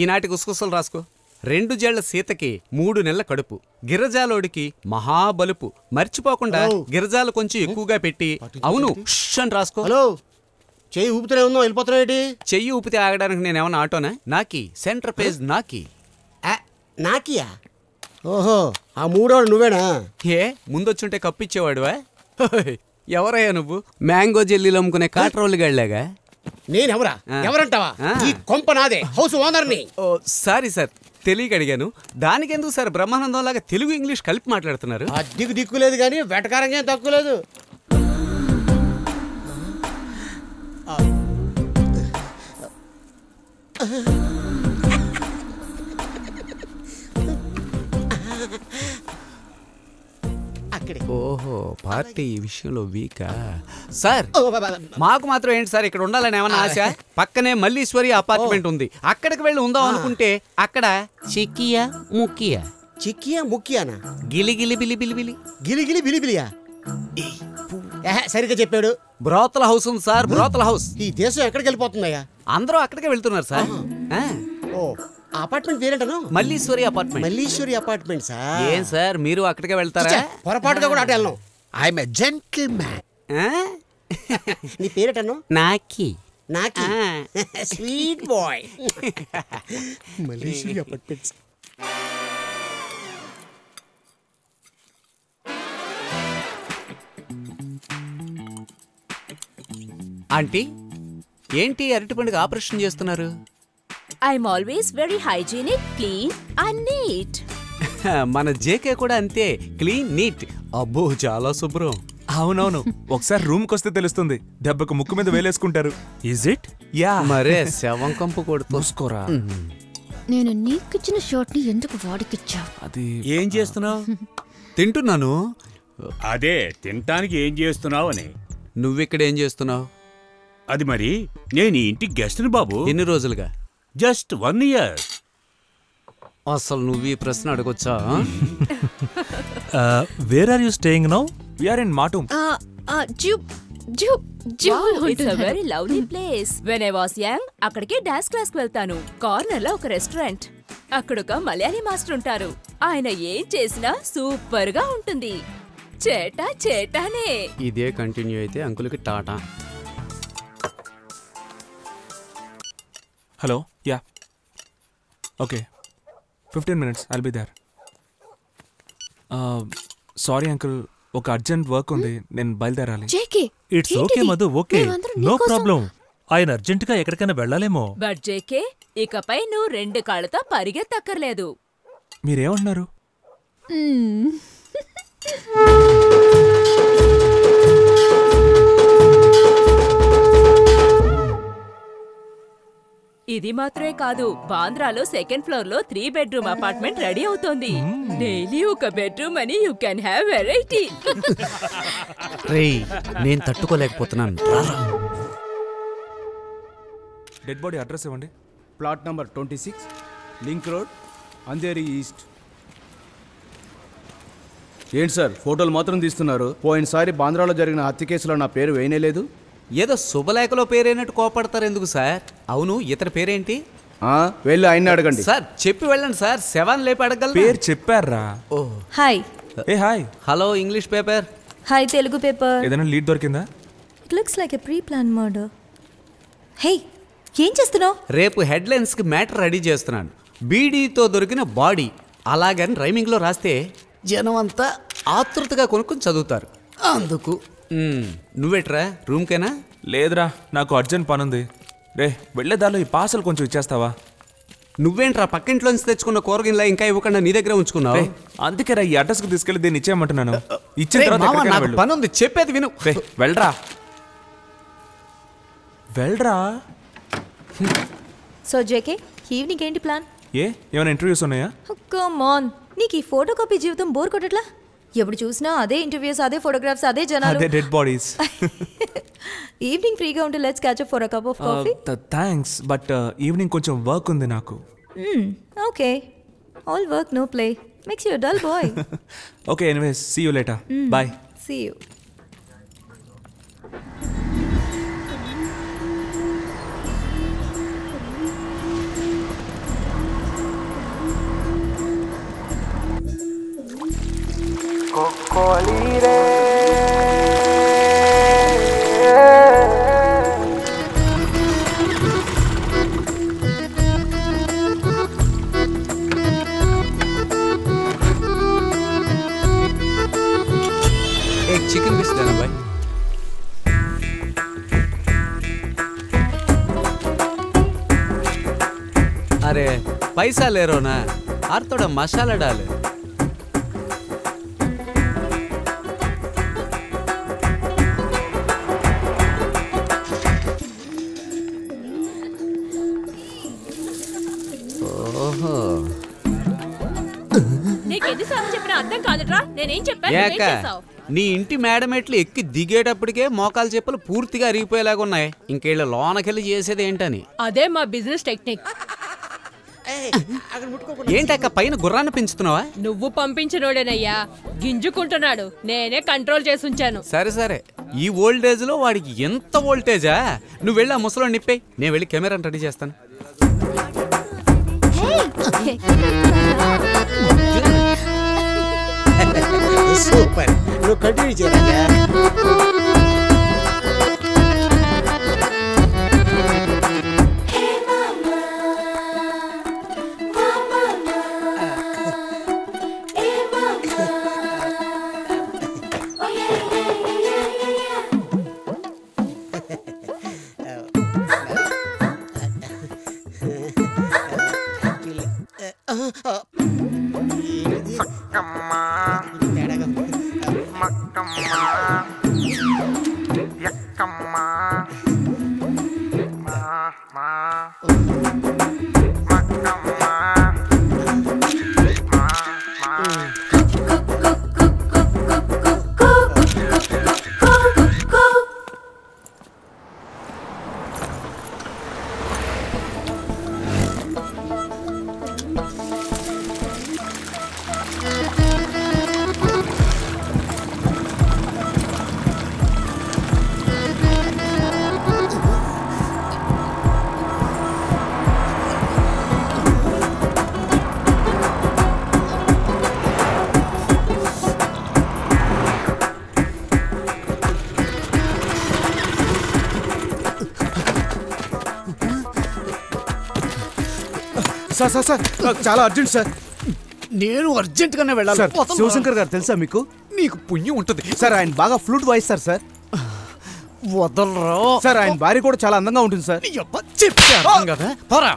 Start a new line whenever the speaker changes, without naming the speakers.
ఈనాటి గుసగుసలు రాసుకో. 2 జేళ్ల సీతకి 3 నెలల కడుపు, గిరజాలోడికి మహాబలుపు, మర్చిపోకుండా గిరజాలు కొంచెం ఎక్కువగా పెట్టి అవును అని రాసుకో.
హలో, చెయ్యి ఊపితే ఉందో వెళ్ళిపోతున్నావు.
చెయ్యి ఊపితే ఆగడానికి నేనేమన్నా ఆటోనా? నాకి సెంటర్ పేజ్ నాకి.
నాకియా? ఓహో, ఆ 3 నువ్వేనా?
ఏ ముందొచ్చుంటే కప్పిచ్చేవాడువా? ఎవరయ్యా నువ్వు? మ్యాంగో జెల్లీలు అమ్ముకునే కాట్రోళ్ళు గళ్ళగా.
నేనెవరా? ఎవరంటావా? ఈ కొంప నాదే, హౌస్ ఓనర్ని.
ఓ సారీ సార్, తెలియక అడిగాను. దానికెందుకు సార్ బ్రహ్మానందం లాగా తెలుగు ఇంగ్లీష్ కలిపి మాట్లాడుతున్నారు?
అద్దెకు దిక్కులేదు కానీ వెటకారంగా తక్కువ లేదు.
ఓహో, పార్టీ ఈ విషయంలో వీకా? సార్ మాకు మాత్రం ఏంటి సార్ ఇక్కడ ఉండాలని ఏమన్నా ఆశ? పక్కనే మల్లీశ్వరి అపార్ట్మెంట్ ఉంది, అక్కడికి వెళ్ళి ఉందాం అనుకుంటే అక్కడ చిక్కియా ముక్కియా.
చిక్కియా ముక్కియానా?
గిలిగిలి బిలిబిలిబిలి.
గిలిగిలి బిలిబిలియా? సరిగ్గా చెప్పాడు.
బ్రోతల హౌస్ ఉంది సార్, బ్రోతల హౌస్.
ఈ దేశం ఎక్కడికి వెళ్ళిపోతుందయ్యా?
అందరూ అక్కడికే వెళ్తున్నారు సార్.
ఓ, అపార్ట్మెంట్ పేరేంటను?
Malleshwari apartment.
Malleshwari apartment sir.
ఏం సార్ మీరు అక్కడికే వెళ్తారా?
పొరపాటుగా కూడా అటు వెళ్ళను.
I'm a gentleman.
నీ పేరేటను?
నాకి.
నాకి sweet boy. Malleshwari apartments.
Aunty, ఏంటి అరటిపండుకి ఆపరేషన్ చేస్తున్నారు?
I'm always very hygienic, clean and neat.
మన జేకే కూడా అంతే, క్లీన్ నీట్. అబ్బో చాలా శుభ్రం.
అవునవును, ఒకసారి రూమ్కి వస్తే తెలుస్తుంది. దెబ్బకు ముక్కు మీద వేలేసుకుంటారు. Is it? యా.
మరే శవం కంపు కొడుకోరా.
నేను నీకిచ్చిన షర్ట్ ని ఎందుకు వాడికిచ్చా?
అది
ఏం చేస్తున్నావు?
తింటున్నాను.
అదే తినటానికి ఏం చేస్తున్నావు అని.
నువ్విక్కడ ఏం చేస్తున్నావు?
అది మరి నేను ఈ ఇంటికి గెస్ట్ని బాబు.
ఎన్ని రోజులుగా?
Just 1 year.
అసలు నువ్వు ఈ ప్రశ్న అడగొచ్చా?
Where are you staying now? We are in మాటూమ్.
It's a very lovely place. When I was young, అక్కడికి డాన్స్ క్లాస్ కి వెళ్తాను. కార్నర్ లో ఒక రెస్టారెంట్, అక్కడ ఒక మలయాళీ మాస్టర్ ఉంటారు. ఆయన ఏం చేసినా సూపర్ గా ఉంటుంది. చేటా చేటానే.
ఇదే కంటిన్యూ అయితే అంకుల్కి టాటా.
Hello, yeah, okay, 15 minutes I'll be there. Sorry uncle, ఒక అర్జెంట్ వర్క్ ఉంది, నేను బయలుదేరాలి.
It's
okay Madhu, okay, no problem. ఆయన అర్జెంటుగా ఎక్కడికైనా వెళ్ళాలేమో.
బట్ జేకే, ఇకపై నువ్వు 2 కాళ్ళతో పరిగెత్తక్కర్లేదు.
మీరేమంటున్నారు?
ఇది మాత్రమే కాదు, బాంద్రాలో 2nd floor లో 3 bedroom అపార్ట్మెంట్ రెడీ అవుతోంది. డైలీ ఒక బెడ్రూమ్ అని యూ కెన్ హ్యావ్ వెరైటీ.
రేయ్, నేను తట్టుకోలేకపోతున్నాను.
డెడ్ బాడీ అడ్రస్ ఇవ్వండి.
Plot number 26, link road, Andheri east. ఏంటి సార్ ఫోటోలు మాత్రం తీస్తున్నారు? పోయినసారి బాంద్రాలో జరిగిన హత్య కేసులో నా పేరు వేయనేలేదు.
ఏదో శుభలేఖలో పేరైనట్టు కోపడతారు ఎందుకు సార్? అవును, ఇతని పేరేంటి?
వెళ్ళి ఆయన్ని అడగండి
సార్. చెప్పి వెళ్ళండి సార్, శవాన్ని లేపి అడగలరా?
పేరు చెప్పారా?
Oh hi.
Hey hi.
Hello English paper.
Hi Telugu paper.
ఏదైనా లీడ్ దొరికిందా?
It looks like a pre plan murder. Hey, ఏం చేస్తున్నావు?
రేపు హెడ్లైన్స్ కి మ్యాటర్ రెడీ చేస్తున్నాను. బీడీతో దొరికిన బాడీ అలాగని రైమింగ్ లో రాస్తే జనం అంతా ఆతృతగా కొనుక్కొని చదువుతారు. అందుకు నువ్వేట్రా రూమ్కేనా?
లేదురా, నాకు అర్జెంట్ పనుంది. రే, వెళ్ళేదాలో ఈ పార్సల్ కొంచెం ఇచ్చేస్తావా?
నువ్వేంట్రా పక్కింట్లోంచి తెచ్చుకున్న కూరగిన్లా ఇంకా ఇవ్వకుండా నీ దగ్గర ఉంచుకున్నావు?
అందుకేరా ఈ అడ్రస్కి తీసుకెళ్ళి దీన్ని ఇచ్చేయమంటున్నాను. ఇచ్చిన తర్వాత
పని ఉంది, చెప్పేది విను.
వెళ్ళరా వెళ్ళరా.
సో జేకే, ఈవినింగ్ ఏంటి ప్లాన్?
ఏమైనా ఇంటర్వ్యూస్ ఉన్నాయా?
కమ్ ఆన్, నీకు ఈ ఫోటో కాపీ జీవితం బోర్ కొట్టట్లా? ఎప్పుడు చూసినా అదే ఇంటర్వ్యూస్, అదే ఫోటోగ్రాఫ్స్, అదే జనాలు,
అదే డెడ్ బాడీస్.
ఈవినింగ్ ఫ్రీగా ఉంటే let's catch up for a cup of coffee.
Thanks, but evening కొంచెం వర్క్ ఉంది నాకు.
Okay, all work no play makes you a dull boy.
Okay, anyways, see you later. Bye.
See you.
एक chicken piece देना भाई। अरे पैसा ले रहो ना, और थोड़ा मसाला डाले। ఓహో,
నీకెన్నిసార్లు చెప్పినా అర్థం కాదుట్రా. నేనేం చెప్పాను,
ఏక
నువ్వేం చేసావ్?
నీ ఇంటి మేడమెట్లు ఎక్కి దిగేటప్పటికే మోకాలు చెప్పులు పూర్తిగా అరిగిపోయేలాగా ఉన్నాయి. ఇంకేళ్ళ లోనకెళ్ళి చేసేది ఏంటని.
అదే మా బిజినెస్ టెక్నిక్.
ఏంటక్క పైన గుర్రాన్ని పెంచుతున్నావా?
నువ్వు పంపించినోడేనయ్యా, గింజుకుంటున్నాడు. నేనే కంట్రోల్ చేసి ఉంచాను.
సరే సరే, ఈ ఓల్డేజ్ లో వాడికి ఎంత వోల్టేజా? నువ్వు వెళ్ళి ఆ ముసలో నిప్పే, నేను వెళ్ళి కెమెరాని రెడీ చేస్తాను.
సూపర్, నువ్వు కంటిన్యూ చేయరా.
సార్ సార్ సార్ నాకు చాలా అర్జెంట్ సార్.
నేను అర్జెంట్ గానే వెళ్ళాలి.
సార్ శివశంకర్ గారు తెలుసా మీకు?
నీకు పుణ్యం ఉంటుంది
సార్ ఆయన బాగా ఫ్లూట్ వాయిస్తారు సార్.
వదలరా
సార్ ఆయన భార్య కూడా చాలా అందంగా ఉంటుంది సార్.
చెప్తే అర్థం కదా. పోరా.